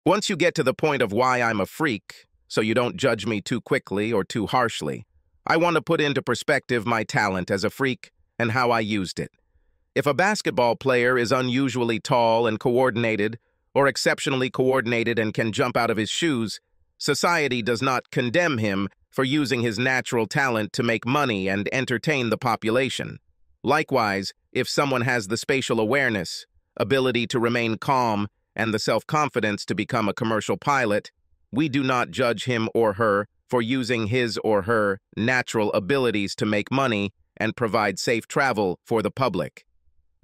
Once you get to the point of why I'm a freak, so you don't judge me too quickly or too harshly, I want to put into perspective my talent as a freak and how I used it. If a basketball player is unusually tall and coordinated, or exceptionally coordinated and can jump out of his shoes, society does not condemn him for using his natural talent to make money and entertain the population. Likewise, if someone has the spatial awareness, ability to remain calm, and the self-confidence to become a commercial pilot, we do not judge him or her for using his or her natural abilities to make money and provide safe travel for the public.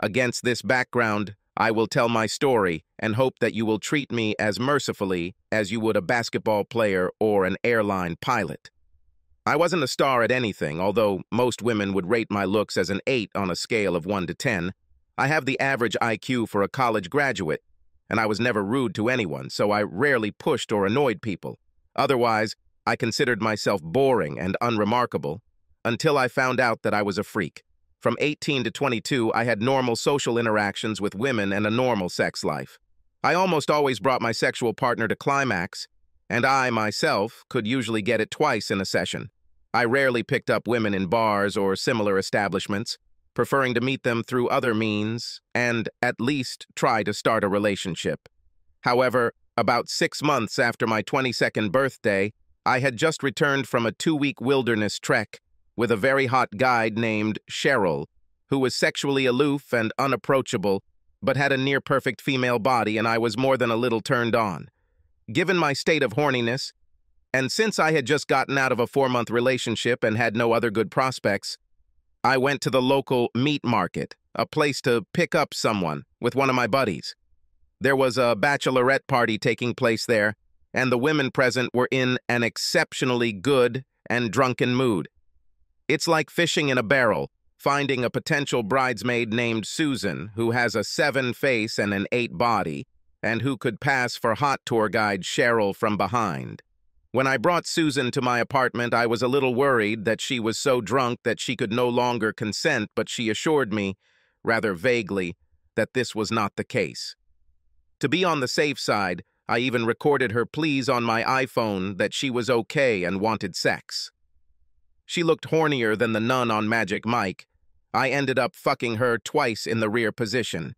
Against this background, I will tell my story and hope that you will treat me as mercifully as you would a basketball player or an airline pilot. I wasn't a star at anything, although most women would rate my looks as an 8 on a scale of 1 to 10. I have the average IQ for a college graduate, and I was never rude to anyone, so I rarely pushed or annoyed people. Otherwise, I considered myself boring and unremarkable, until I found out that I was a freak. From 18 to 22, I had normal social interactions with women and a normal sex life. I almost always brought my sexual partner to climax, and I, myself, could usually get it twice in a session. I rarely picked up women in bars or similar establishments, preferring to meet them through other means and at least try to start a relationship. However, about 6 months after my 22nd birthday, I had just returned from a 2-week wilderness trek with a very hot guide named Cheryl, who was sexually aloof and unapproachable, but had a near-perfect female body, and I was more than a little turned on. Given my state of horniness, and since I had just gotten out of a 4-month relationship and had no other good prospects, I went to the local meat market, a place to pick up someone, with one of my buddies. There was a bachelorette party taking place there, and the women present were in an exceptionally good and drunken mood. It's like fishing in a barrel, finding a potential bridesmaid named Susan, who has a 7 face and an 8 body, and who could pass for hot tour guide Cheryl from behind. When I brought Susan to my apartment, I was a little worried that she was so drunk that she could no longer consent, but she assured me, rather vaguely, that this was not the case. To be on the safe side, I even recorded her pleas on my iPhone that she was okay and wanted sex. She looked hornier than the nun on Magic Mike. I ended up fucking her twice in the rear position,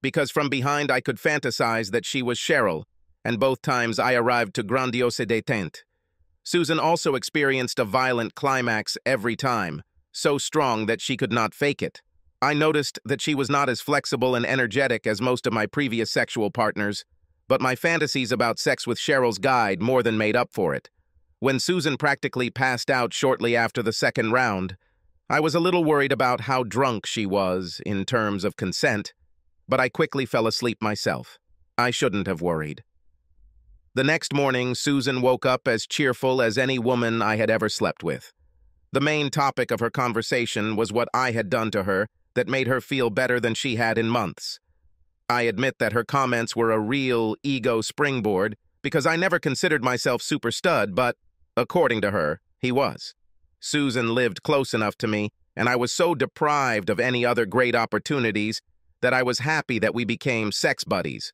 because from behind I could fantasize that she was Cheryl, and both times I arrived to grandiose détente. Susan also experienced a violent climax every time, so strong that she could not fake it. I noticed that she was not as flexible and energetic as most of my previous sexual partners, but my fantasies about sex with Cheryl's guide more than made up for it. When Susan practically passed out shortly after the second round, I was a little worried about how drunk she was in terms of consent, but I quickly fell asleep myself. I shouldn't have worried. The next morning, Susan woke up as cheerful as any woman I had ever slept with. The main topic of her conversation was what I had done to her that made her feel better than she had in months. I admit that her comments were a real ego springboard because I never considered myself super stud, but, according to her, he was. Susan lived close enough to me, and I was so deprived of any other great opportunities that I was happy that we became sex buddies.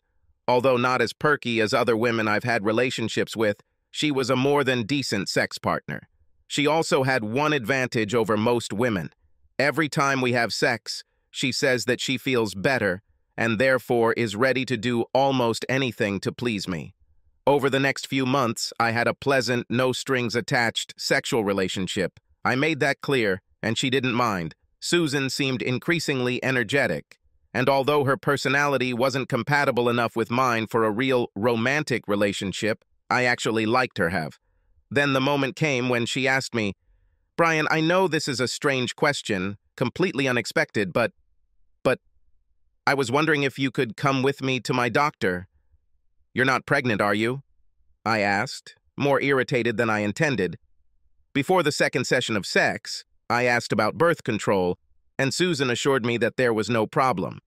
Although not as perky as other women I've had relationships with, she was a more than decent sex partner. She also had one advantage over most women. Every time we have sex, she says that she feels better and therefore is ready to do almost anything to please me. Over the next few months, I had a pleasant, no-strings-attached sexual relationship. I made that clear, and she didn't mind. Susan seemed increasingly energetic, and although her personality wasn't compatible enough with mine for a real romantic relationship, I actually liked her have. Then the moment came when she asked me, "Brian, I know this is a strange question, completely unexpected, but I was wondering if you could come with me to my doctor." "You're not pregnant, are you?" I asked, more irritated than I intended. Before the second session of sex, I asked about birth control, and Susan assured me that there was no problem.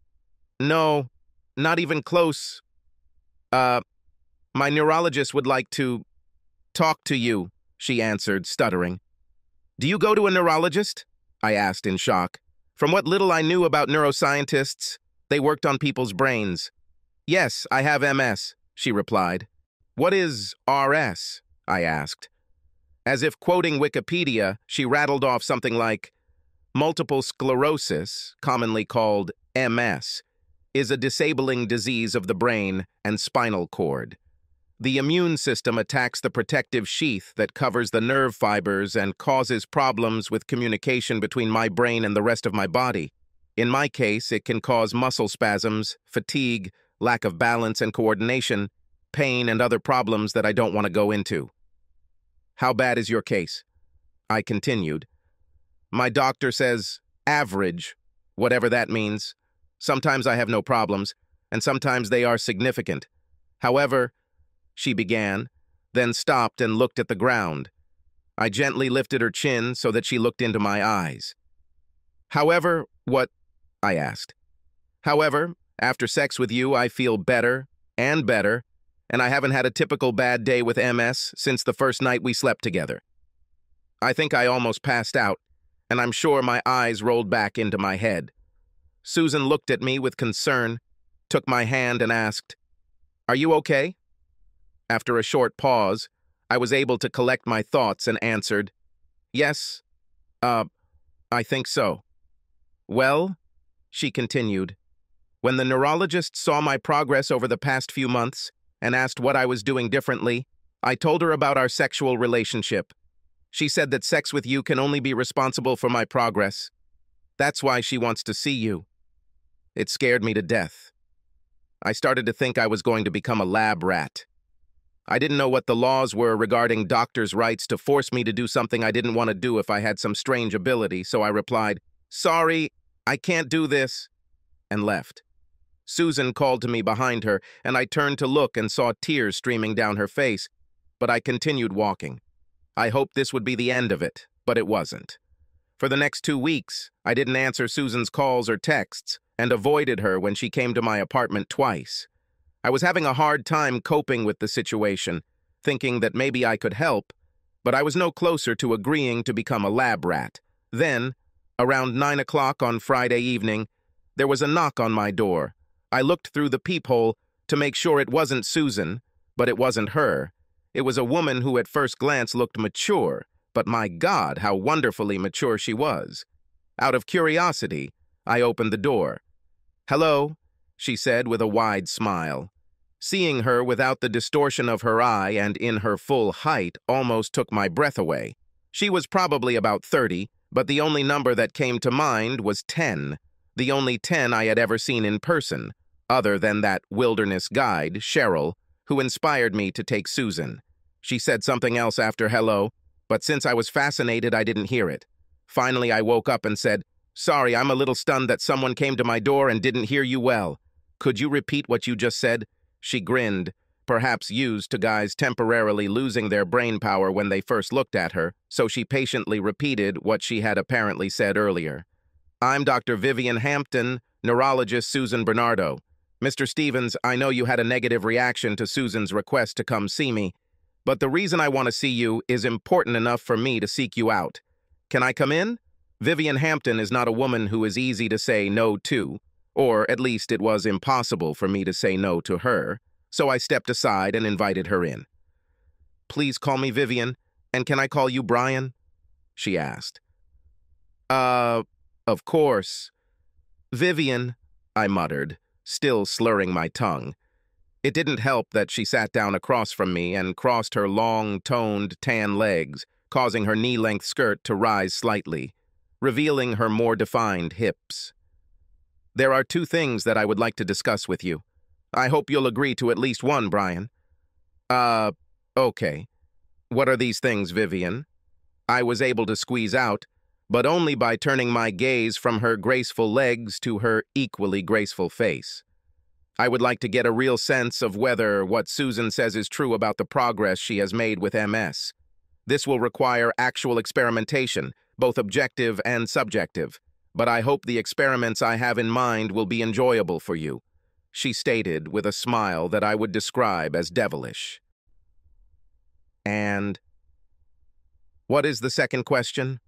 "No, not even close. My neurologist would like to talk to you," she answered, stuttering. "Do you go to a neurologist?" I asked in shock. From what little I knew about neuroscientists, they worked on people's brains. "Yes, I have MS," she replied. "What is RS?" I asked. As if quoting Wikipedia, she rattled off something like, "Multiple sclerosis, commonly called MS, is a disabling disease of the brain and spinal cord. The immune system attacks the protective sheath that covers the nerve fibers and causes problems with communication between my brain and the rest of my body. In my case, it can cause muscle spasms, fatigue, lack of balance and coordination, pain, and other problems that I don't want to go into." "How bad is your case?" I continued. "My doctor says average, whatever that means. Sometimes I have no problems, and sometimes they are significant. However," she began, then stopped and looked at the ground. I gently lifted her chin so that she looked into my eyes. "However, what?" I asked. "However, after sex with you, I feel better and better, and I haven't had a typical bad day with MS since the first night we slept together." I think I almost passed out, and I'm sure my eyes rolled back into my head. Susan looked at me with concern, took my hand and asked, "Are you okay?" After a short pause, I was able to collect my thoughts and answered, "Yes, I think so." "Well," she continued, "when the neurologist saw my progress over the past few months and asked what I was doing differently, I told her about our sexual relationship. She said that sex with you can only be responsible for my progress. That's why she wants to see you." It scared me to death. I started to think I was going to become a lab rat. I didn't know what the laws were regarding doctors' rights to force me to do something I didn't want to do if I had some strange ability, so I replied, "Sorry, I can't do this," and left. Susan called to me behind her, and I turned to look and saw tears streaming down her face, but I continued walking. I hoped this would be the end of it, but it wasn't. For the next 2 weeks, I didn't answer Susan's calls or texts, and avoided her when she came to my apartment twice. I was having a hard time coping with the situation, thinking that maybe I could help, but I was no closer to agreeing to become a lab rat. Then, around 9 o'clock on Friday evening, there was a knock on my door. I looked through the peephole to make sure it wasn't Susan, but it wasn't her. It was a woman who at first glance looked mature, but my God, how wonderfully mature she was. Out of curiosity, I opened the door. "Hello," she said with a wide smile. Seeing her without the distortion of her eye and in her full height almost took my breath away. She was probably about 30, but the only number that came to mind was 10, the only 10 I had ever seen in person, other than that wilderness guide, Cheryl, who inspired me to take Susan. She said something else after hello, but since I was fascinated, I didn't hear it. Finally, I woke up and said, "Sorry, I'm a little stunned that someone came to my door and didn't hear you well. Could you repeat what you just said?" She grinned, perhaps used to guys temporarily losing their brain power when they first looked at her, so she patiently repeated what she had apparently said earlier. "I'm Dr. Vivian Hampton, neurologist Susan Bernardo. Mr. Stevens, I know you had a negative reaction to Susan's request to come see me, but the reason I want to see you is important enough for me to seek you out. Can I come in? Vivian Hampton is not a woman who is easy to say no to, or at least it was impossible for me to say no to her, so I stepped aside and invited her in." "Please call me Vivian, and can I call you Brian?" she asked. Of course." "Vivian," I muttered, still slurring my tongue. It didn't help that she sat down across from me and crossed her long, toned, tan legs, causing her knee-length skirt to rise slightly, revealing her more defined hips. "There are 2 things that I would like to discuss with you. I hope you'll agree to at least one, Brian." Okay. What are these things, Vivian?" I was able to squeeze out, but only by turning my gaze from her graceful legs to her equally graceful face. "I would like to get a real sense of whether what Susan says is true about the progress she has made with MS. This will require actual experimentation, both objective and subjective, but I hope the experiments I have in mind will be enjoyable for you," she stated with a smile that I would describe as devilish. "And what is the second question?"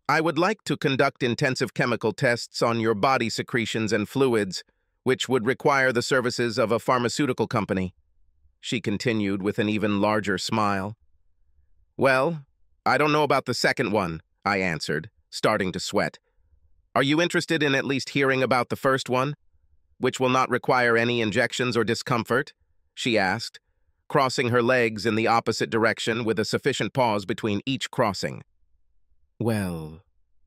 "I would like to conduct intensive chemical tests on your body secretions and fluids, which would require the services of a pharmaceutical company." she continued with an even larger smile. Well, I don't know about the second one, I answered, starting to sweat. Are you interested in at least hearing about the first one, which will not require any injections or discomfort? She asked, crossing her legs in the opposite direction with a sufficient pause between each crossing. Well,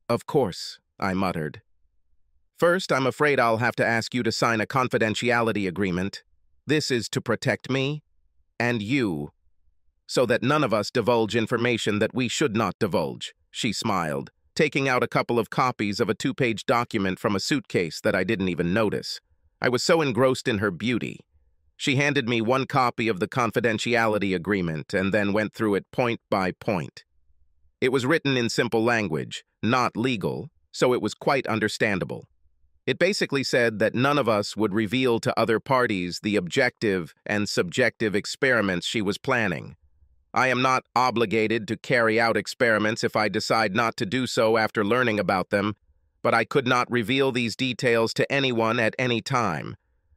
of course, I muttered. First, I'm afraid I'll have to ask you to sign a confidentiality agreement. This is to protect me and you, so that none of us divulge information that we should not divulge, she smiled, taking out a couple of copies of a 2-page document from a suitcase that I didn't even notice. I was so engrossed in her beauty. She handed me one copy of the confidentiality agreement and then went through it point by point. It was written in simple language, not legal, so it was quite understandable. It basically said that none of us would reveal to other parties the objective and subjective experiments she was planning. I am not obligated to carry out experiments if I decide not to do so after learning about them, but I could not reveal these details to anyone at any time.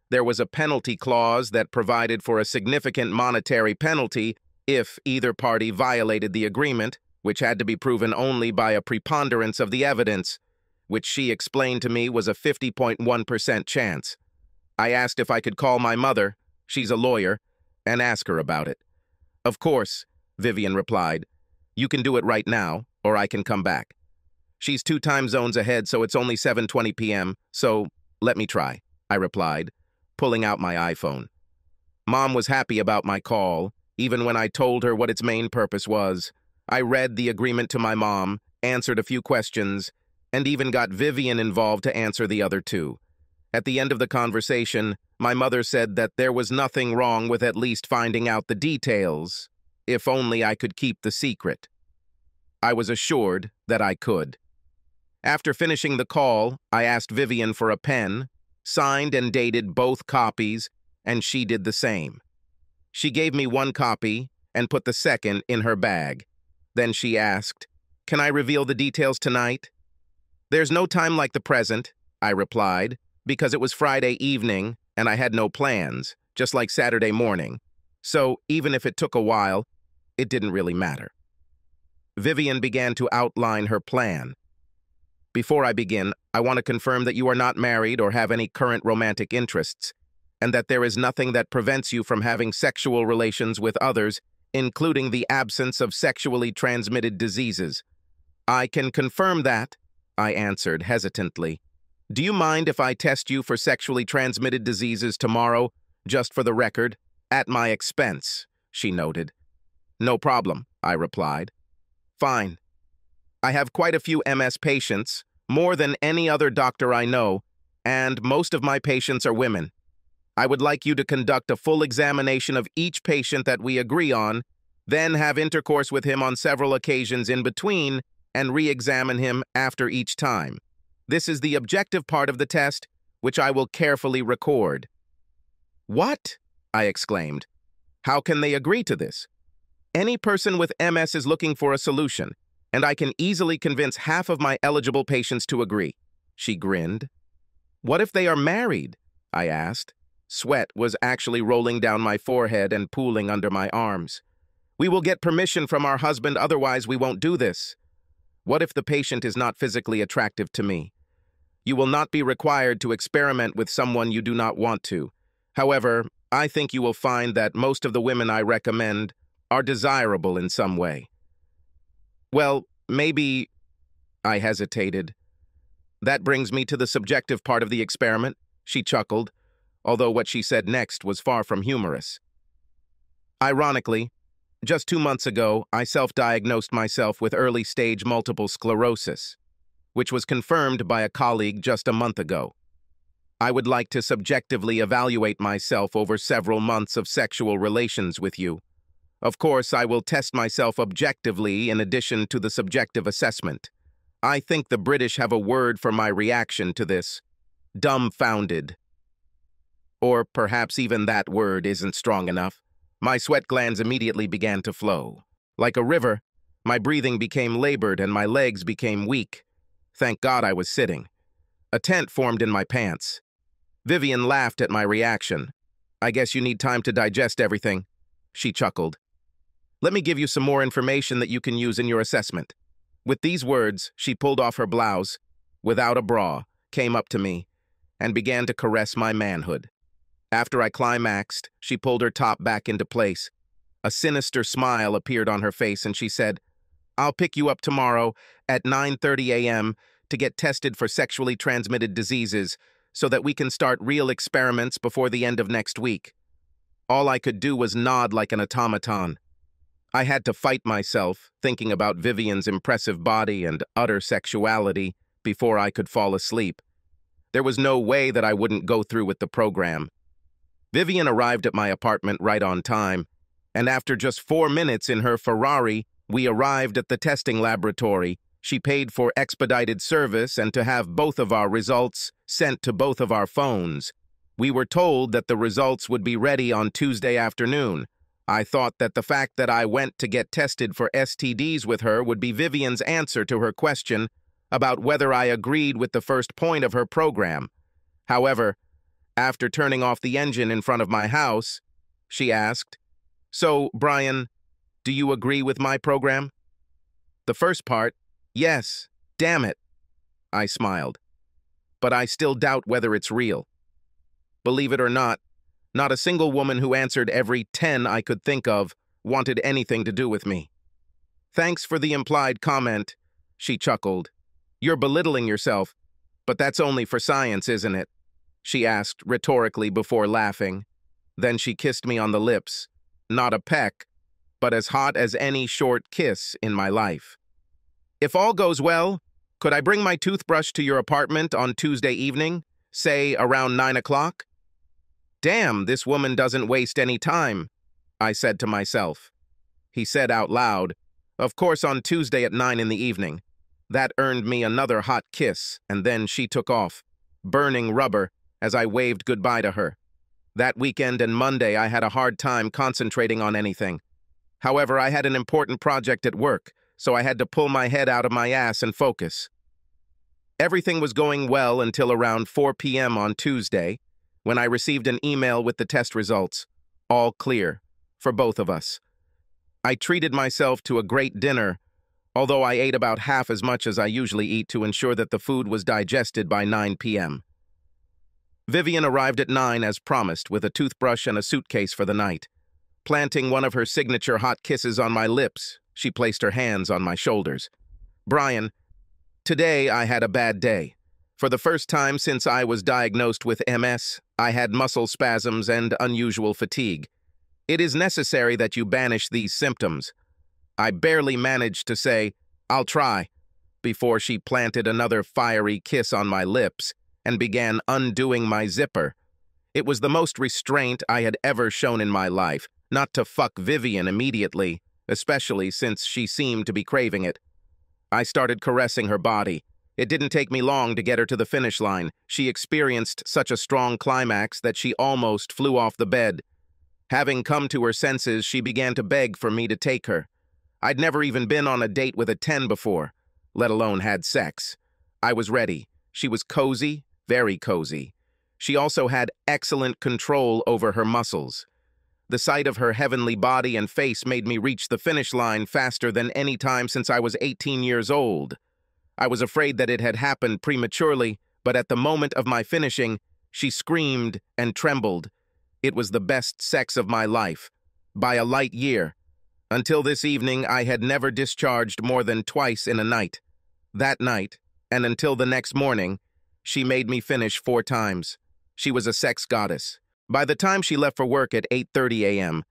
There was a penalty clause that provided for a significant monetary penalty if either party violated the agreement, which had to be proven only by a preponderance of the evidence, which she explained to me was a 50.1% chance. I asked if I could call my mother, she's a lawyer, and ask her about it. Of course, Vivian replied. You can do it right now, or I can come back. She's 2 time zones ahead, so it's only 7:20 p.m., so let me try, I replied, pulling out my iPhone. Mom was happy about my call, even when I told her what its main purpose was. I read the agreement to my mom, answered a few questions, and even got Vivian involved to answer the other 2. At the end of the conversation, my mother said that there was nothing wrong with at least finding out the details, if only I could keep the secret. I was assured that I could. After finishing the call, I asked Vivian for a pen, signed and dated both copies, and she did the same. She gave me one copy and put the second in her bag. Then she asked, "Can I reveal the details tonight?" "There's no time like the present," I replied, because it was Friday evening and I had no plans, just like Saturday morning. So even if it took a while, it didn't really matter. Vivian began to outline her plan. Before I begin, I want to confirm that you are not married or have any current romantic interests, and that there is nothing that prevents you from having sexual relations with others, including the absence of sexually transmitted diseases. I can confirm that, I answered hesitantly. Do you mind if I test you for sexually transmitted diseases tomorrow, just for the record, at my expense, she noted. No problem, I replied. Fine. I have quite a few MS patients, more than any other doctor I know, and most of my patients are women. I would like you to conduct a full examination of each patient that we agree on, then have intercourse with him on several occasions in between, and re-examine him after each time. This is the objective part of the test, which I will carefully record. What? I exclaimed. How can they agree to this? Any person with MS is looking for a solution, and I can easily convince half of my eligible patients to agree. She grinned. What if they are married? I asked. Sweat was actually rolling down my forehead and pooling under my arms. We will get permission from our husband, otherwise we won't do this. What if the patient is not physically attractive to me? You will not be required to experiment with someone you do not want to. However, I think you will find that most of the women I recommend are desirable in some way. Well, maybe... I hesitated. That brings me to the subjective part of the experiment, she chuckled, although what she said next was far from humorous. Ironically, just 2 months ago, I self-diagnosed myself with early-stage multiple sclerosis, which was confirmed by a colleague just a month ago. I would like to subjectively evaluate myself over several months of sexual relations with you. Of course, I will test myself objectively in addition to the subjective assessment. I think the British have a word for my reaction to this. Dumbfounded. Or perhaps even that word isn't strong enough. My sweat glands immediately began to flow. Like a river, my breathing became labored and my legs became weak. Thank God I was sitting. A tent formed in my pants. Vivian laughed at my reaction. I guess you need time to digest everything, she chuckled. Let me give you some more information that you can use in your assessment. With these words, she pulled off her blouse, without a bra, came up to me, and began to caress my manhood. After I climaxed, she pulled her top back into place. A sinister smile appeared on her face, and she said, I'll pick you up tomorrow at 9:30 a.m. to get tested for sexually transmitted diseases so that we can start real experiments before the end of next week. All I could do was nod like an automaton. I had to fight myself, thinking about Vivian's impressive body and utter sexuality, before I could fall asleep. There was no way that I wouldn't go through with the program. Vivian arrived at my apartment right on time, and after just 4 minutes in her Ferrari, we arrived at the testing laboratory. She paid for expedited service and to have both of our results sent to both of our phones. We were told that the results would be ready on Tuesday afternoon. I thought that the fact that I went to get tested for STDs with her would be Vivian's answer to her question about whether I agreed with the first point of her program. However, after turning off the engine in front of my house, she asked, So, Brian, do you agree with my program? The first part, yes, damn it, I smiled. But I still doubt whether it's real. Believe it or not a single woman who answered every 10 I could think of wanted anything to do with me. Thanks for the implied comment, she chuckled. You're belittling yourself, but that's only for science, isn't it? She asked rhetorically before laughing. Then she kissed me on the lips, not a peck, but as hot as any short kiss in my life. If all goes well, could I bring my toothbrush to your apartment on Tuesday evening, say around 9 o'clock? Damn, this woman doesn't waste any time, I said to myself. He said out loud, Of course on Tuesday at 9 in the evening. That earned me another hot kiss, and then she took off, burning rubber, as I waved goodbye to her. That weekend and Monday I had a hard time concentrating on anything. However, I had an important project at work, so I had to pull my head out of my ass and focus. Everything was going well until around 4 p.m. on Tuesday, when I received an email with the test results. All clear, for both of us. I treated myself to a great dinner, although I ate about half as much as I usually eat to ensure that the food was digested by 9 p.m. Vivian arrived at 9 as promised with a toothbrush and a suitcase for the night. Planting one of her signature hot kisses on my lips, she placed her hands on my shoulders. Brian, today I had a bad day. For the first time since I was diagnosed with MS, I had muscle spasms and unusual fatigue. It is necessary that you banish these symptoms. I barely managed to say, I'll try, before she planted another fiery kiss on my lips and began undoing my zipper. It was the most restraint I had ever shown in my life, not to fuck Vivian immediately, especially since she seemed to be craving it. I started caressing her body. It didn't take me long to get her to the finish line. She experienced such a strong climax that she almost flew off the bed. Having come to her senses, she began to beg for me to take her. I'd never even been on a date with a 10 before, let alone had sex. I was ready. She was cozy, very cozy. She also had excellent control over her muscles. The sight of her heavenly body and face made me reach the finish line faster than any time since I was 18 years old. I was afraid that it had happened prematurely, but at the moment of my finishing, she screamed and trembled. It was the best sex of my life, by a light year. Until this evening, I had never discharged more than twice in a night. That night, and until the next morning, she made me finish 4 times. She was a sex goddess. By the time she left for work at 8:30 a.m.,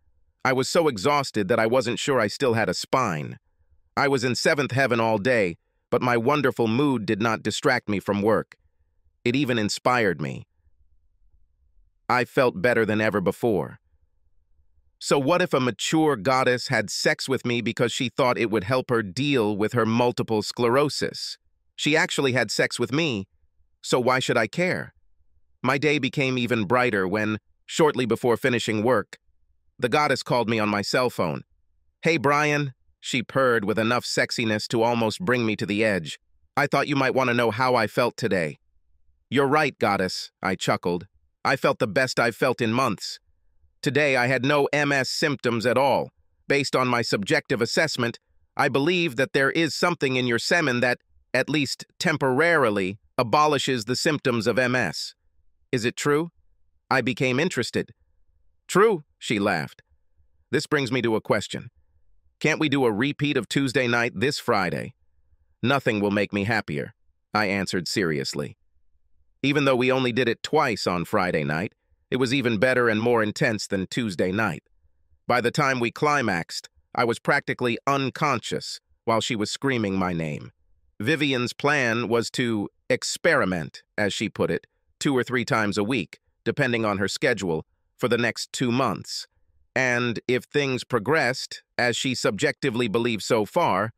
I was so exhausted that I wasn't sure I still had a spine. I was in 7th heaven all day, but my wonderful mood did not distract me from work. It even inspired me. I felt better than ever before. So what if a mature goddess had sex with me because she thought it would help her deal with her multiple sclerosis? She actually had sex with me, so why should I care? My day became even brighter when, shortly before finishing work, the goddess called me on my cell phone. Hey, Brian, she purred with enough sexiness to almost bring me to the edge. I thought you might want to know how I felt today. You're right, goddess, I chuckled. I felt the best I've felt in months. Today, I had no MS symptoms at all. Based on my subjective assessment, I believe that there is something in your semen that, at least temporarily, abolishes the symptoms of MS. Is it true? I became interested. True, she laughed. This brings me to a question. Can't we do a repeat of Tuesday night this Friday? Nothing will make me happier, I answered seriously. Even though we only did it twice on Friday night, it was even better and more intense than Tuesday night. By the time we climaxed, I was practically unconscious while she was screaming my name. Vivian's plan was to experiment, as she put it, 2 or 3 times a week, depending on her schedule, for the next 2 months. And if things progressed, as she subjectively believed so far,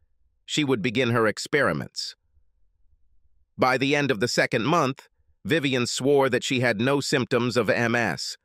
she would begin her experiments. By the end of the 2nd month, Vivian swore that she had no symptoms of MS,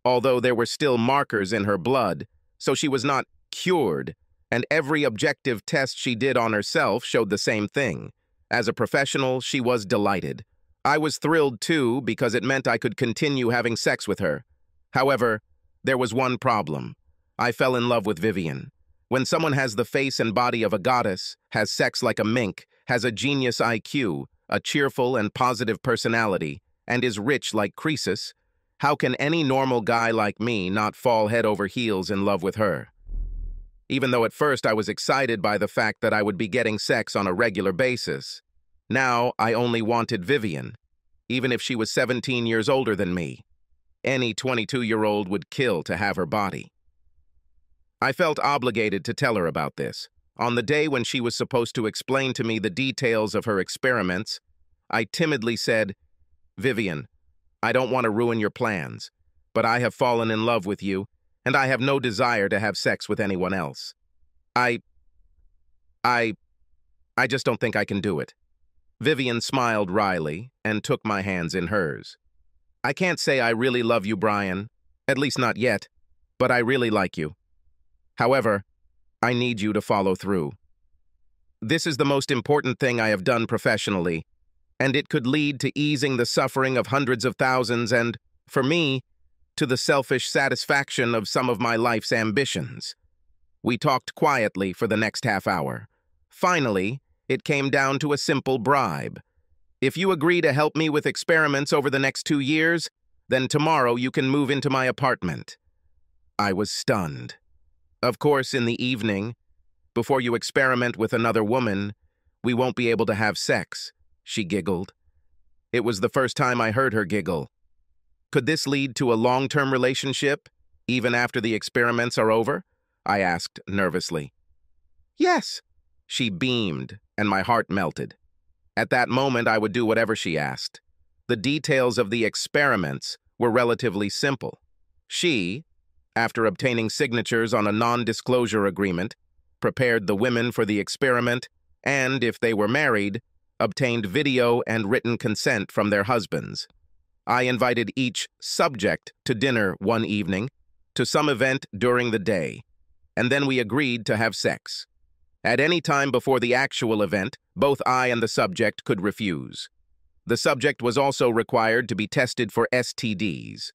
although there were still markers in her blood, so she was not cured, and every objective test she did on herself showed the same thing. As a professional, she was delighted. I was thrilled too, because it meant I could continue having sex with her. However, there was one problem. I fell in love with Vivian. When someone has the face and body of a goddess, has sex like a mink, has a genius IQ, a cheerful and positive personality, and is rich like Croesus, how can any normal guy like me not fall head over heels in love with her? Even though at first I was excited by the fact that I would be getting sex on a regular basis, now I only wanted Vivian, even if she was 17 years older than me. Any 22-year-old would kill to have her body. I felt obligated to tell her about this. On the day when she was supposed to explain to me the details of her experiments, I timidly said, "Vivian, I don't want to ruin your plans, but I have fallen in love with you, and I have no desire to have sex with anyone else. I just don't think I can do it." Vivian smiled wryly and took my hands in hers. "I can't say I really love you, Brian, at least not yet, but I really like you. However, I need you to follow through. This is the most important thing I have done professionally, and it could lead to easing the suffering of hundreds of thousands and, for me, to the selfish satisfaction of some of my life's ambitions." We talked quietly for the next half hour. Finally, it came down to a simple bribe. "If you agree to help me with experiments over the next 2 years, then tomorrow you can move into my apartment." I was stunned. "Of course, in the evening, before you experiment with another woman, we won't be able to have sex," she giggled. It was the first time I heard her giggle. "Could this lead to a long-term relationship, even after the experiments are over?" I asked nervously. "Yes," she beamed, and my heart melted. At that moment, I would do whatever she asked. The details of the experiments were relatively simple. She, after obtaining signatures on a non-disclosure agreement, prepared the women for the experiment, and, if they were married, obtained video and written consent from their husbands. I invited each subject to dinner one evening, to some event during the day, and then we agreed to have sex. At any time before the actual event, both I and the subject could refuse. The subject was also required to be tested for STDs.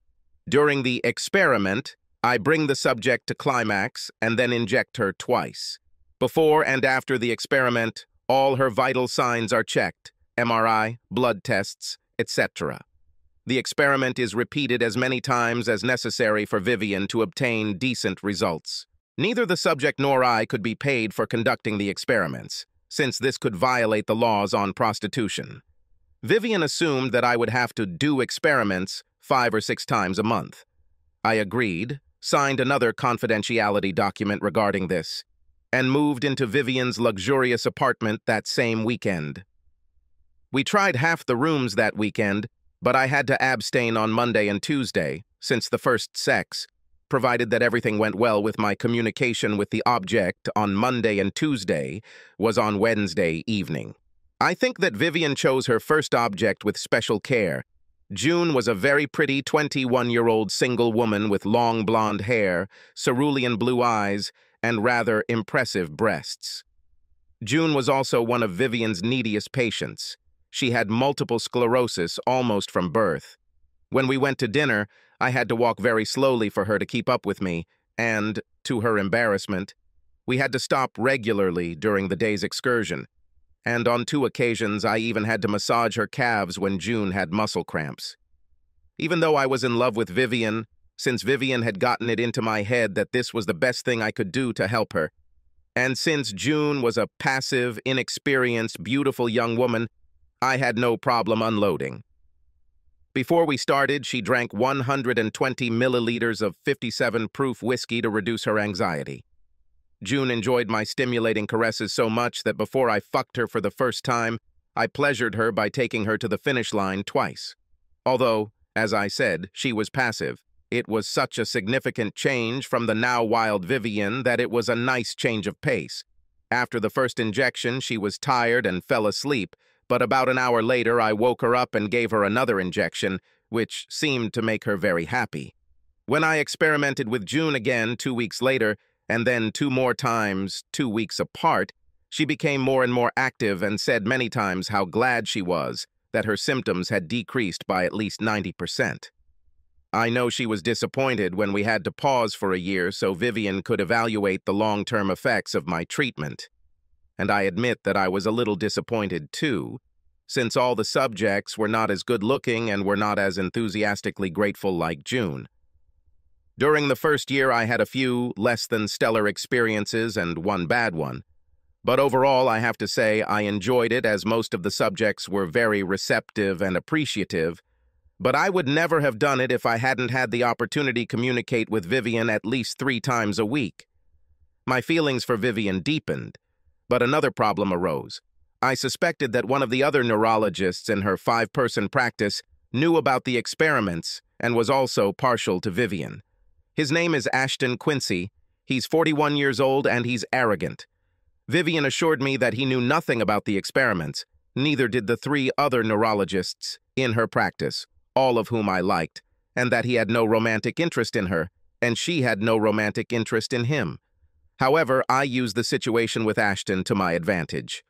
During the experiment, I bring the subject to climax and then inject her twice. Before and after the experiment, all her vital signs are checked, MRI, blood tests, etc. The experiment is repeated as many times as necessary for Vivian to obtain decent results. Neither the subject nor I could be paid for conducting the experiments, since this could violate the laws on prostitution. Vivian assumed that I would have to do experiments 5 or 6 times a month. I agreed, signed another confidentiality document regarding this, and moved into Vivian's luxurious apartment that same weekend. We tried half the rooms that weekend, but I had to abstain on Monday and Tuesday, since the first sex, provided that everything went well with my communication with the object on Monday and Tuesday, was on Wednesday evening. I think that Vivian chose her first object with special care. June was a very pretty 21-year-old single woman with long blonde hair, cerulean blue eyes, and rather impressive breasts. June was also one of Vivian's neediest patients. She had multiple sclerosis almost from birth. When we went to dinner, I had to walk very slowly for her to keep up with me, and, to her embarrassment, we had to stop regularly during the day's excursion, and on 2 occasions I even had to massage her calves when June had muscle cramps. Even though I was in love with Vivian, since Vivian had gotten it into my head that this was the best thing I could do to help her, and since June was a passive, inexperienced, beautiful young woman, I had no problem unloading. Before we started, she drank 120 milliliters of 57-proof whiskey to reduce her anxiety. June enjoyed my stimulating caresses so much that before I fucked her for the first time, I pleasured her by taking her to the finish line twice. Although, as I said, she was passive, it was such a significant change from the now wild Vivian that it was a nice change of pace. After the first injection, she was tired and fell asleep, but about an hour later I woke her up and gave her another injection, which seemed to make her very happy. When I experimented with June again 2 weeks later, and then 2 more times 2 weeks apart, she became more and more active and said many times how glad she was that her symptoms had decreased by at least 90%. I know she was disappointed when we had to pause for a year so Vivian could evaluate the long-term effects of my treatment. And I admit that I was a little disappointed too, since all the subjects were not as good-looking and were not as enthusiastically grateful like June. During the first year, I had a few less-than-stellar experiences and 1 bad one. But overall, I have to say I enjoyed it as most of the subjects were very receptive and appreciative, but I would never have done it if I hadn't had the opportunity to communicate with Vivian at least 3 times a week. My feelings for Vivian deepened, but another problem arose. I suspected that one of the other neurologists in her 5-person practice knew about the experiments and was also partial to Vivian. His name is Ashton Quincy. He's 41 years old and he's arrogant. Vivian assured me that he knew nothing about the experiments, neither did the 3 other neurologists in her practice, all of whom I liked, and that he had no romantic interest in her, and she had no romantic interest in him. However, I used the situation with Ashton to my advantage.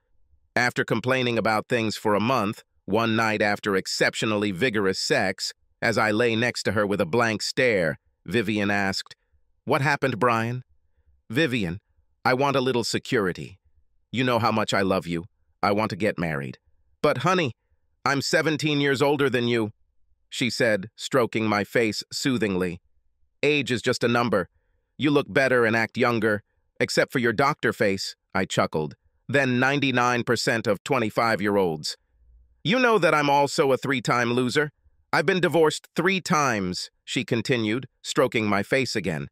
After complaining about things for a month, one night after exceptionally vigorous sex, as I lay next to her with a blank stare, Vivian asked, "What happened, Brian?" "Vivian, I want a little security. You know how much I love you. I want to get married." "But honey, I'm 17 years older than you," she said, stroking my face soothingly. "Age is just a number. You look better and act younger, except for your doctor face," I chuckled, "than 99% of 25-year-olds. You know that I'm also a 3-time loser. I've been divorced 3 times, she continued, stroking my face again.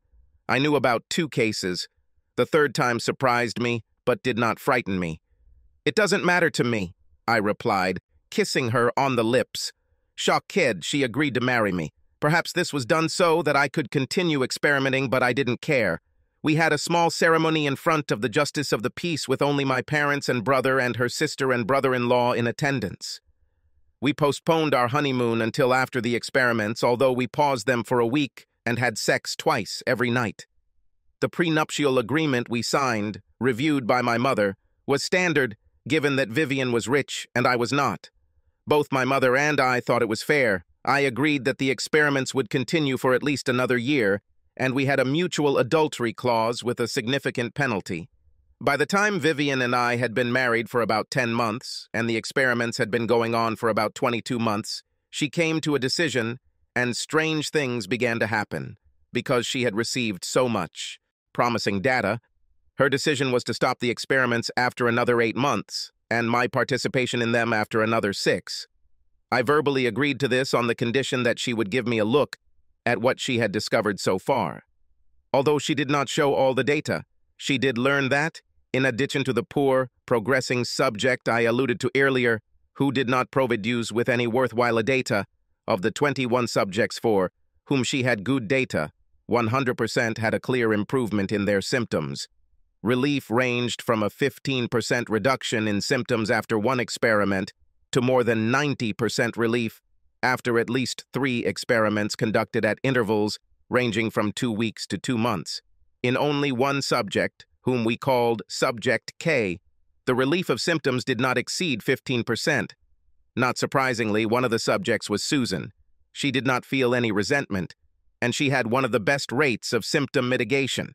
I knew about 2 cases. The 3rd time surprised me, but did not frighten me. "It doesn't matter to me," I replied, kissing her on the lips. Shocked, she agreed to marry me. Perhaps this was done so that I could continue experimenting, but I didn't care. We had a small ceremony in front of the Justice of the Peace with only my parents and brother and her sister and brother-in-law in attendance. We postponed our honeymoon until after the experiments, although we paused them for a week and had sex twice every night. The prenuptial agreement we signed, reviewed by my mother, was standard, given that Vivian was rich and I was not. Both my mother and I thought it was fair. I agreed that the experiments would continue for at least another year, and we had a mutual adultery clause with a significant penalty. By the time Vivian and I had been married for about 10 months, and the experiments had been going on for about 22 months, she came to a decision, and strange things began to happen. Because she had received so much promising data, her decision was to stop the experiments after another 8 months, and my participation in them after another 6. I verbally agreed to this on the condition that she would give me a look at what she had discovered so far. Although she did not show all the data, she did learn that, in addition to the poor, progressing subject I alluded to earlier, who did not produce with any worthwhile data, of the 21 subjects for whom she had good data, 100% had a clear improvement in their symptoms. Relief ranged from a 15% reduction in symptoms after 1 experiment to more than 90% relief after at least 3 experiments conducted at intervals ranging from 2 weeks to 2 months. In only 1 subject, whom we called Subject K, the relief of symptoms did not exceed 15%. Not surprisingly, one of the subjects was Susan. She did not feel any resentment, and she had one of the best rates of symptom mitigation.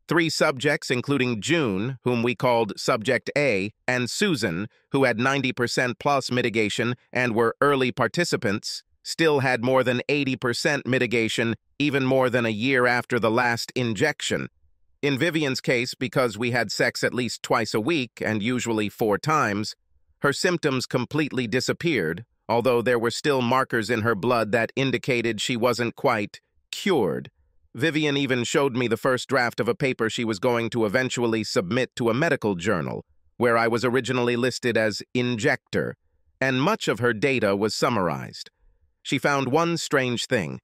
3 subjects, including June, whom we called Subject A, and Susan, who had 90% plus mitigation and were early participants, still had more than 80% mitigation, even more than a year after the last injection. In Vivian's case, because we had sex at least twice a week, and usually 4 times, her symptoms completely disappeared, although there were still markers in her blood that indicated she wasn't quite cured. Vivian even showed me the first draft of a paper she was going to eventually submit to a medical journal, where I was originally listed as injector, and much of her data was summarized. She found one strange thing.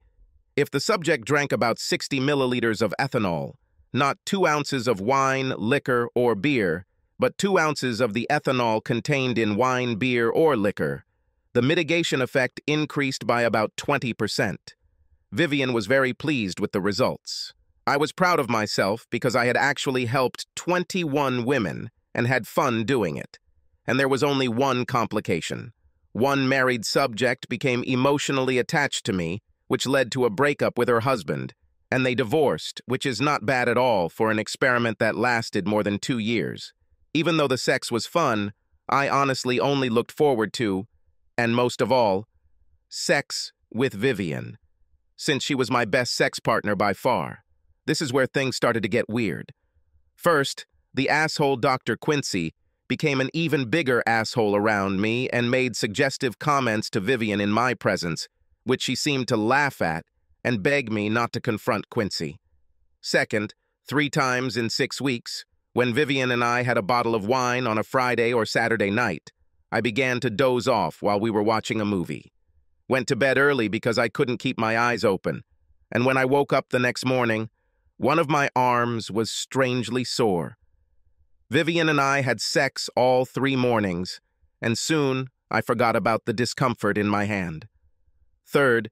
If the subject drank about 60 milliliters of ethanol, not 2 ounces of wine, liquor, or beer, but 2 ounces of the ethanol contained in wine, beer, or liquor, the mitigation effect increased by about 20%. Vivian was very pleased with the results. I was proud of myself because I had actually helped 21 women and had fun doing it. And there was only one complication. One married subject became emotionally attached to me, which led to a breakup with her husband, and they divorced, which is not bad at all for an experiment that lasted more than 2 years. Even though the sex was fun, I honestly only looked forward to, and most of all, sex with Vivian, since she was my best sex partner by far. This is where things started to get weird. First, the asshole Dr. Quincy became an even bigger asshole around me and made suggestive comments to Vivian in my presence, which she seemed to laugh at and beg me not to confront Quincy. Second, 3 times in 6 weeks, when Vivian and I had a bottle of wine on a Friday or Saturday night, I began to doze off while we were watching a movie. Went to bed early because I couldn't keep my eyes open, and when I woke up the next morning, one of my arms was strangely sore. Vivian and I had sex all 3 mornings, and soon I forgot about the discomfort in my hand. Third,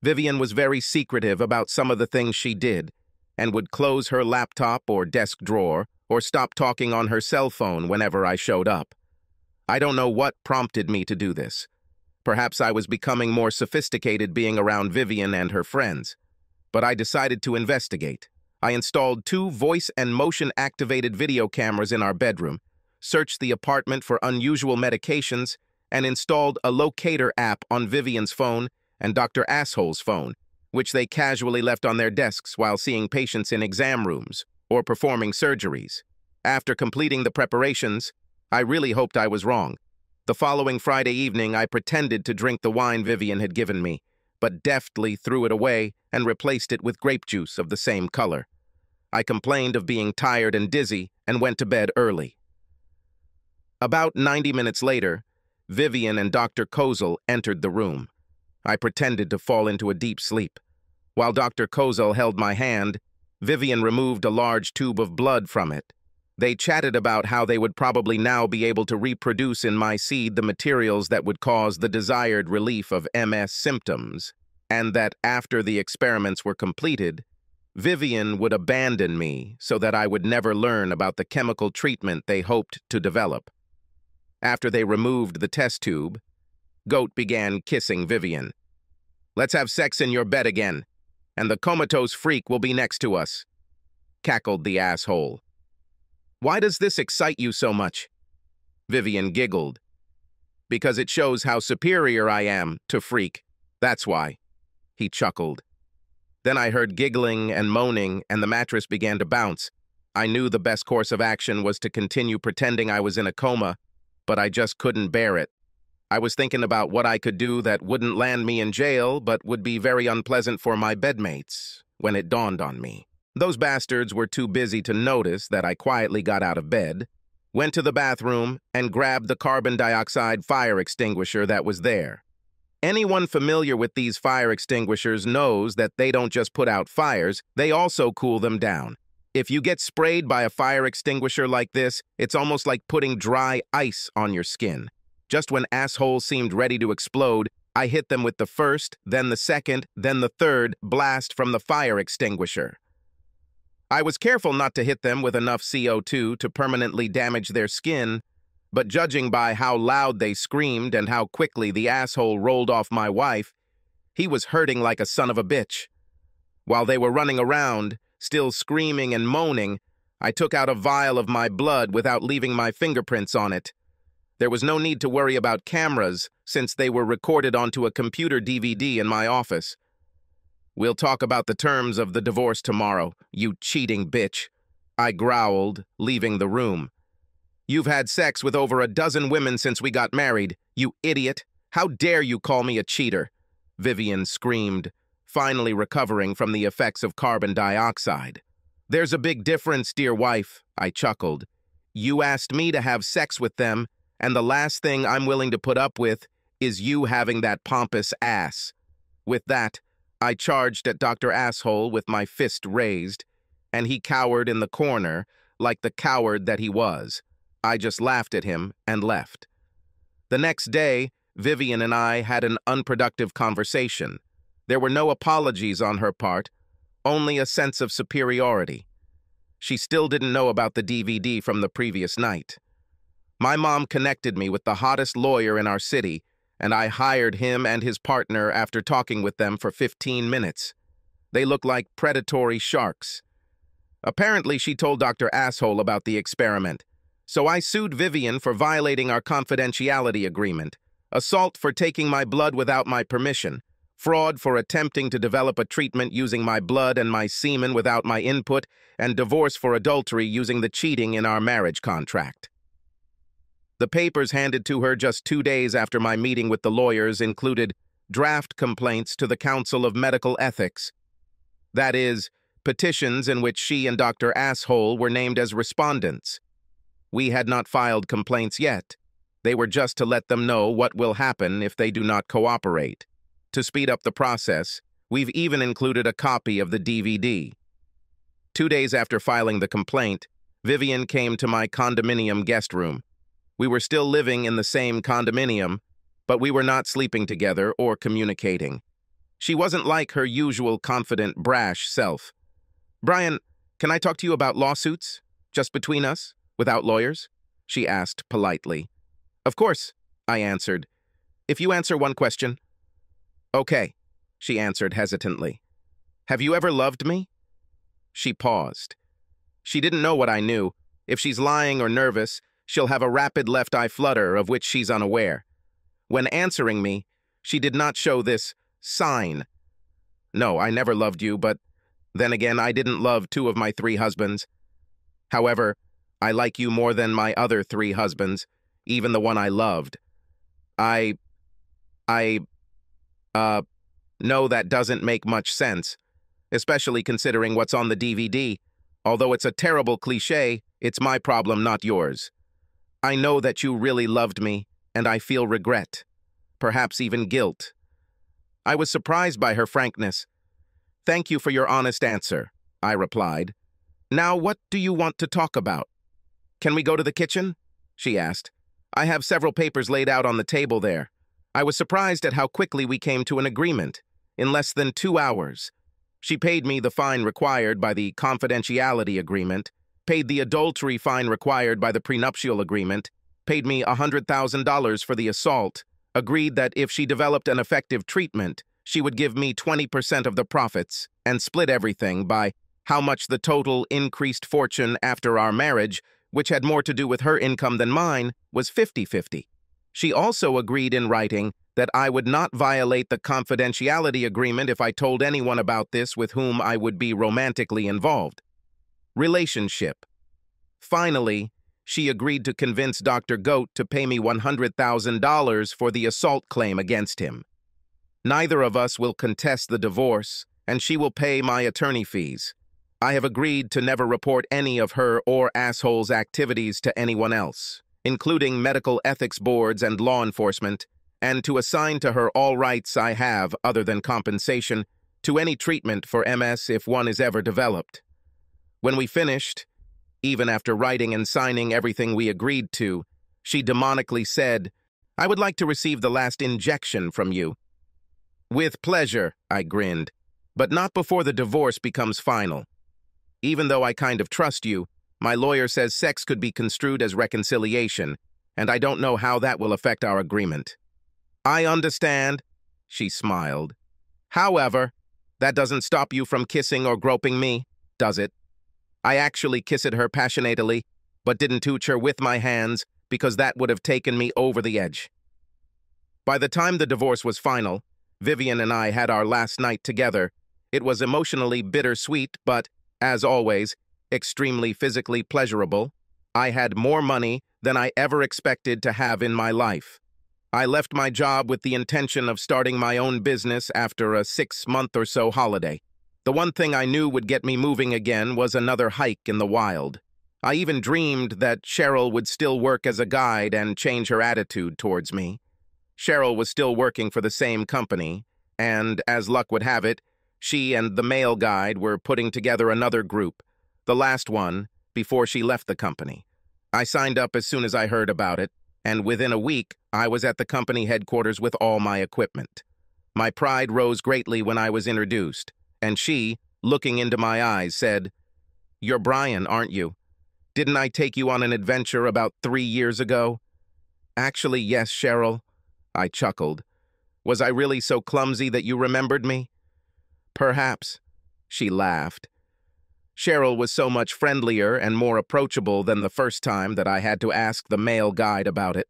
Vivian was very secretive about some of the things she did, and would close her laptop or desk drawer or stop talking on her cell phone whenever I showed up. I don't know what prompted me to do this. Perhaps I was becoming more sophisticated being around Vivian and her friends. But I decided to investigate. I installed 2 voice and motion-activated video cameras in our bedroom, searched the apartment for unusual medications, and installed a locator app on Vivian's phone and Dr. Asshole's phone, which they casually left on their desks while seeing patients in exam rooms or performing surgeries. After completing the preparations, I really hoped I was wrong. The following Friday evening, I pretended to drink the wine Vivian had given me, but deftly threw it away and replaced it with grape juice of the same color. I complained of being tired and dizzy and went to bed early. About 90 minutes later, Vivian and Dr. Kozel entered the room. I pretended to fall into a deep sleep. While Dr. Kozel held my hand, Vivian removed a large tube of blood from it. They chatted about how they would probably now be able to reproduce in my seed the materials that would cause the desired relief of MS symptoms, and that after the experiments were completed, Vivian would abandon me so that I would never learn about the chemical treatment they hoped to develop. After they removed the test tube, Goat began kissing Vivian. "Let's have sex in your bed again, and the comatose freak will be next to us," cackled the asshole. "Why does this excite you so much?" Vivian giggled. "Because it shows how superior I am to freak. That's why," he chuckled. Then I heard giggling and moaning, and the mattress began to bounce. I knew the best course of action was to continue pretending I was in a coma, but I just couldn't bear it. I was thinking about what I could do that wouldn't land me in jail, but would be very unpleasant for my bedmates, when it dawned on me. Those bastards were too busy to notice that I quietly got out of bed, went to the bathroom, and grabbed the carbon dioxide fire extinguisher that was there. Anyone familiar with these fire extinguishers knows that they don't just put out fires, they also cool them down. If you get sprayed by a fire extinguisher like this, it's almost like putting dry ice on your skin. Just when assholes seemed ready to explode, I hit them with the first, then the second, then the third blast from the fire extinguisher. I was careful not to hit them with enough CO2 to permanently damage their skin, but judging by how loud they screamed and how quickly the asshole rolled off my wife, he was hurting like a son of a bitch. While they were running around, still screaming and moaning, I took out a vial of my blood without leaving my fingerprints on it. There was no need to worry about cameras, since they were recorded onto a computer DVD in my office. "We'll talk about the terms of the divorce tomorrow, you cheating bitch," I growled, leaving the room. "You've had sex with over a dozen women since we got married, you idiot. How dare you call me a cheater?" Vivian screamed, finally recovering from the effects of carbon dioxide. "There's a big difference, dear wife," I chuckled. "You asked me to have sex with them, and the last thing I'm willing to put up with is you having that pompous ass." With that, I charged at Dr. Asshole with my fist raised, and he cowered in the corner like the coward that he was. I just laughed at him and left. The next day, Vivian and I had an unproductive conversation. There were no apologies on her part, only a sense of superiority. She still didn't know about the DVD from the previous night. My mom connected me with the hottest lawyer in our city, and I hired him and his partner after talking with them for 15 minutes. They look like predatory sharks. Apparently, she told Dr. Asshole about the experiment, so I sued Vivian for violating our confidentiality agreement, assault for taking my blood without my permission, fraud for attempting to develop a treatment using my blood and my semen without my input, and divorce for adultery using the cheating in our marriage contract. The papers handed to her just 2 days after my meeting with the lawyers included draft complaints to the Council of Medical Ethics. That is, petitions in which she and Dr. Asshole were named as respondents. We had not filed complaints yet. They were just to let them know what will happen if they do not cooperate. To speed up the process, we've even included a copy of the DVD. 2 days after filing the complaint, Vivian came to my condominium guest room. We were still living in the same condominium, but we were not sleeping together or communicating. She wasn't like her usual confident, brash self. "Brian, can I talk to you about lawsuits? Just between us, without lawyers?" she asked politely. "Of course," I answered. "If you answer one question." "Okay," she answered hesitantly. "Have you ever loved me?" She paused. She didn't know what I knew. If she's lying or nervous, she'll have a rapid left eye flutter of which she's unaware. When answering me, she did not show this sign. "No, I never loved you, but then again, I didn't love 2 of my 3 husbands. However, I like you more than my other 3 husbands, even the one I loved. I know that doesn't make much sense, especially considering what's on the DVD. Although it's a terrible cliché, it's my problem, not yours. I know that you really loved me, and I feel regret, perhaps even guilt." I was surprised by her frankness. "Thank you for your honest answer," I replied. "Now, what do you want to talk about?" "Can we go to the kitchen?" she asked. "I have several papers laid out on the table there." I was surprised at how quickly we came to an agreement. In less than 2 hours. She paid me the fine required by the confidentiality agreement, paid the adultery fine required by the prenuptial agreement, paid me $100,000 for the assault, agreed that if she developed an effective treatment, she would give me 20% of the profits, and split everything by how much the total increased fortune after our marriage, which had more to do with her income than mine, was 50-50. She also agreed in writing that I would not violate the confidentiality agreement if I told anyone about this with whom I would be romantically involved. Relationship. Finally, she agreed to convince Dr. Goat to pay me $100,000 for the assault claim against him. Neither of us will contest the divorce, and she will pay my attorney fees. I have agreed to never report any of her or Asshole's activities to anyone else, including medical ethics boards and law enforcement, and to assign to her all rights I have, other than compensation, to any treatment for MS if one is ever developed. When we finished, even after writing and signing everything we agreed to, she demonically said, "I would like to receive the last injection from you." "With pleasure," I grinned, "but not before the divorce becomes final. Even though I kind of trust you, my lawyer says sex could be construed as reconciliation, and I don't know how that will affect our agreement." "I understand," she smiled. "However, That doesn't stop you from kissing or groping me, does it? I actually kissed her passionately, but didn't touch her with my hands because that would have taken me over the edge. By the time the divorce was final, Vivian and I had our last night together. It was emotionally bittersweet, but, as always, extremely physically pleasurable. I had more money than I ever expected to have in my life. I left my job with the intention of starting my own business after a 6-month or so holiday. The one thing I knew would get me moving again was another hike in the wild. I even dreamed that Cheryl would still work as a guide and change her attitude towards me. Cheryl was still working for the same company, and, as luck would have it, she and the male guide were putting together another group, the last one, before she left the company. I signed up as soon as I heard about it, and within a week, I was at the company headquarters with all my equipment. My pride rose greatly when I was introduced, and she, looking into my eyes, said, "You're Brian, aren't you? Didn't I take you on an adventure about 3 years ago?" "Actually, yes, Cheryl," I chuckled. "Was I really so clumsy that you remembered me?" "Perhaps," she laughed. Cheryl was so much friendlier and more approachable than the first time that I had to ask the male guide about it.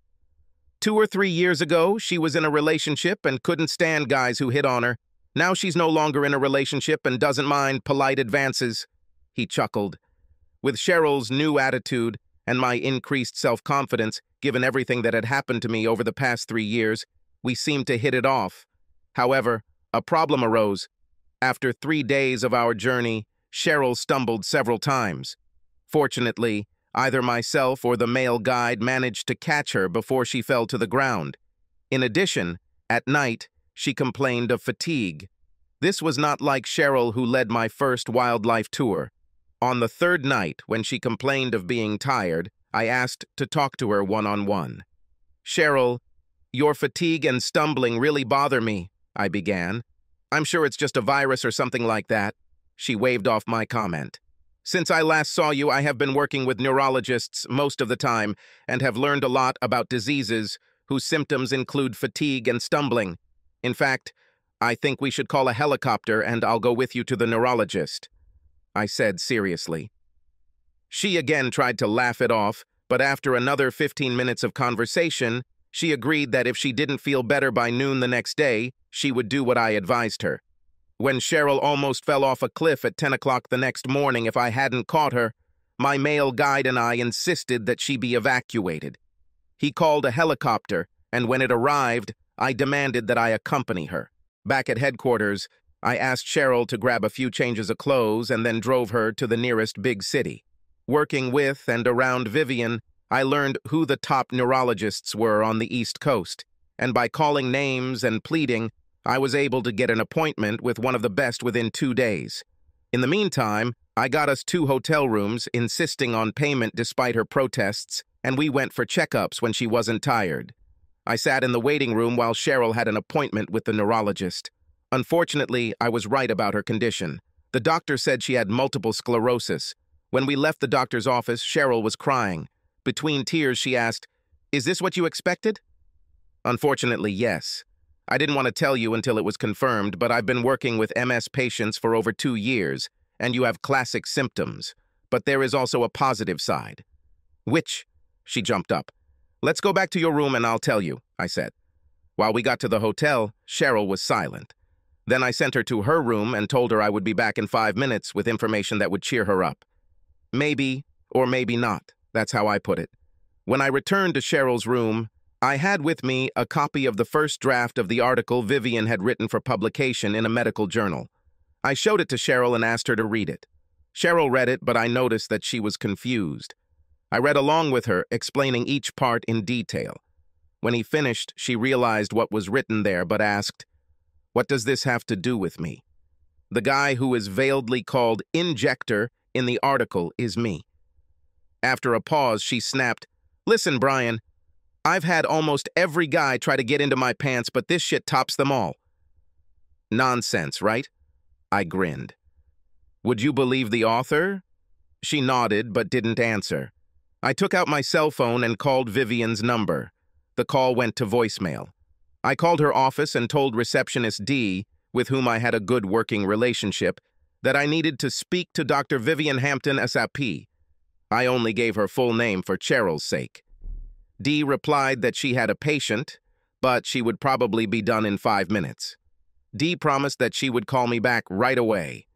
2 or 3 years ago, she was in a relationship and couldn't stand guys who hit on her. Now she's no longer in a relationship and doesn't mind polite advances. He chuckled. With Cheryl's new attitude and my increased self-confidence, given everything that had happened to me over the past 3 years, we seemed to hit it off. However, a problem arose. After 3 days of our journey, Cheryl stumbled several times. Fortunately, either myself or the male guide managed to catch her before she fell to the ground. In addition, at night, she complained of fatigue. This was not like Cheryl, who led my first wildlife tour. On the 3rd night, when she complained of being tired, I asked to talk to her one-on-one. "Cheryl, your fatigue and stumbling really bother me," I began. "I'm sure it's just a virus or something like that." She waved off my comment. "Since I last saw you, I have been working with neurologists most of the time and have learned a lot about diseases whose symptoms include fatigue and stumbling. In fact, I think we should call a helicopter and I'll go with you to the neurologist," I said seriously. She again tried to laugh it off, but after another 15 minutes of conversation, she agreed that if she didn't feel better by noon the next day, she would do what I advised her. When Cheryl almost fell off a cliff at 10 o'clock the next morning if I hadn't caught her, my male guide and I insisted that she be evacuated. He called a helicopter, and when it arrived, I demanded that I accompany her. Back at headquarters, I asked Cheryl to grab a few changes of clothes and then drove her to the nearest big city. Working with and around Vivian, I learned who the top neurologists were on the East Coast, and by calling names and pleading, I was able to get an appointment with one of the best within 2 days. In the meantime, I got us 2 hotel rooms, insisting on payment despite her protests, and we went for checkups when she wasn't tired. I sat in the waiting room while Cheryl had an appointment with the neurologist. Unfortunately, I was right about her condition. The doctor said she had multiple sclerosis. When we left the doctor's office, Cheryl was crying. Between tears, she asked, "Is this what you expected?" Unfortunately, yes. I didn't want to tell you until it was confirmed, but I've been working with MS patients for over 2 years, and you have classic symptoms. But there is also a positive side. "Which?" She jumped up. "Let's go back to your room and I'll tell you," I said. While we got to the hotel, Cheryl was silent. Then I sent her to her room and told her I would be back in 5 minutes with information that would cheer her up. Maybe, or maybe not. That's how I put it. When I returned to Cheryl's room, I had with me a copy of the first draft of the article Vivian had written for publication in a medical journal. I showed it to Cheryl and asked her to read it. Cheryl read it, but I noticed that she was confused. I read along with her, explaining each part in detail. When he finished, she realized what was written there, but asked, "What does this have to do with me?" The guy who is veiledly called Injector in the article is me. After a pause, she snapped, "Listen, Brian, I've had almost every guy try to get into my pants, but this shit tops them all." Nonsense, right? I grinned. "Would you believe the author?" She nodded, but didn't answer. I took out my cell phone and called Vivian's number. The call went to voicemail. I called her office and told receptionist D, with whom I had a good working relationship, that I needed to speak to Dr. Vivian Hampton SAP. I only gave her full name for Cheryl's sake. Dee replied that she had a patient, but she would probably be done in 5 minutes. Dee promised that she would call me back right away.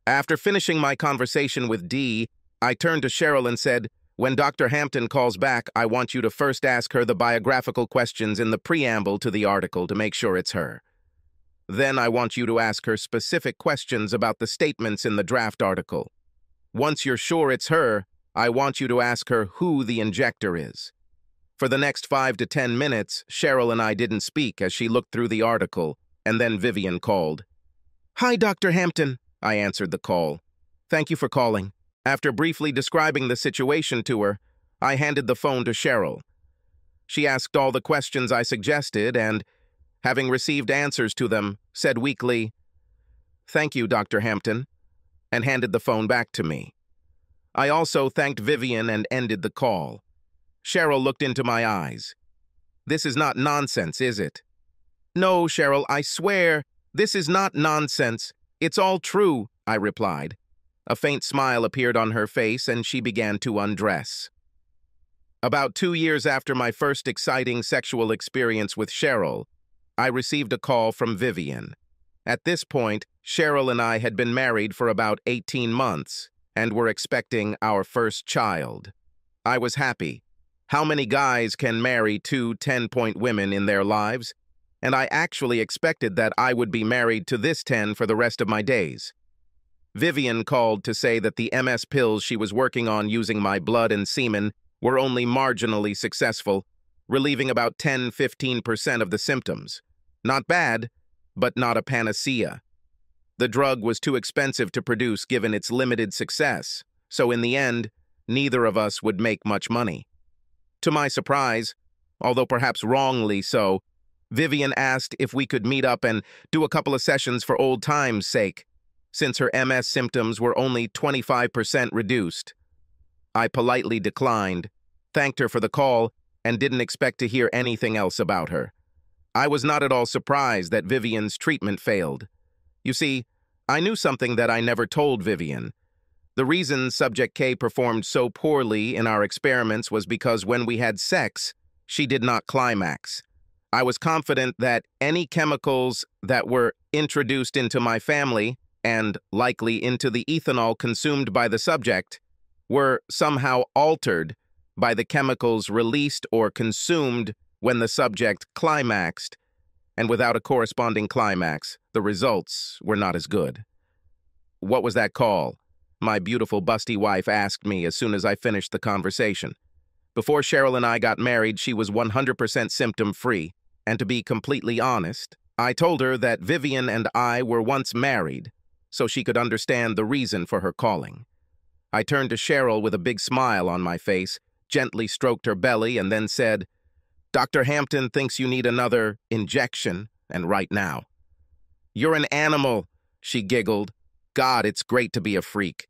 After finishing my conversation with Dee, I turned to Cheryl and said, "When Dr. Hampton calls back, I want you to first ask her the biographical questions in the preamble to the article to make sure it's her. Then I want you to ask her specific questions about the statements in the draft article. Once you're sure it's her, I want you to ask her who the injector is." For the next 5 to 10 minutes, Cheryl and I didn't speak as she looked through the article, and then Vivian called. "Hi, Dr. Hampton," I answered the call. "Thank you for calling." After briefly describing the situation to her, I handed the phone to Cheryl. She asked all the questions I suggested and, having received answers to them, said weakly, "Thank you, Dr. Hampton," and handed the phone back to me. I also thanked Vivian and ended the call. Cheryl looked into my eyes. "This is not nonsense, is it?" "No, Cheryl, I swear, this is not nonsense. It's all true," I replied. A faint smile appeared on her face, and she began to undress. About 2 years after my first exciting sexual experience with Cheryl, I received a call from Vivian. At this point, Cheryl and I had been married for about 18 months and were expecting our first child. I was happy. How many guys can marry 2 10-point women in their lives? And I actually expected that I would be married to this 10 for the rest of my days. Vivian called to say that the MS pills she was working on using my blood and semen were only marginally successful, relieving about 10–15% of the symptoms. Not bad, but not a panacea. The drug was too expensive to produce given its limited success, so in the end, neither of us would make much money. To my surprise, although perhaps wrongly so, Vivian asked if we could meet up and do a couple of sessions for old time's sake, since her MS symptoms were only 25% reduced. I politely declined, thanked her for the call, and didn't expect to hear anything else about her. I was not at all surprised that Vivian's treatment failed. You see, I knew something that I never told Vivian. The reason Subject K performed so poorly in our experiments was because when we had sex, she did not climax. I was confident that any chemicals that were introduced into my family, and likely into the ethanol consumed by the subject, were somehow altered by the chemicals released or consumed when the subject climaxed, and without a corresponding climax, the results were not as good. "What was that call?" my beautiful busty wife asked me as soon as I finished the conversation. Before Cheryl and I got married, she was 100% symptom-free, and to be completely honest, I told her that Vivian and I were once married, so she could understand the reason for her calling. I turned to Cheryl with a big smile on my face, gently stroked her belly, and then said, "Dr. Hampton thinks you need another injection, and right now." "You're an animal," she giggled. "God, it's great to be a freak."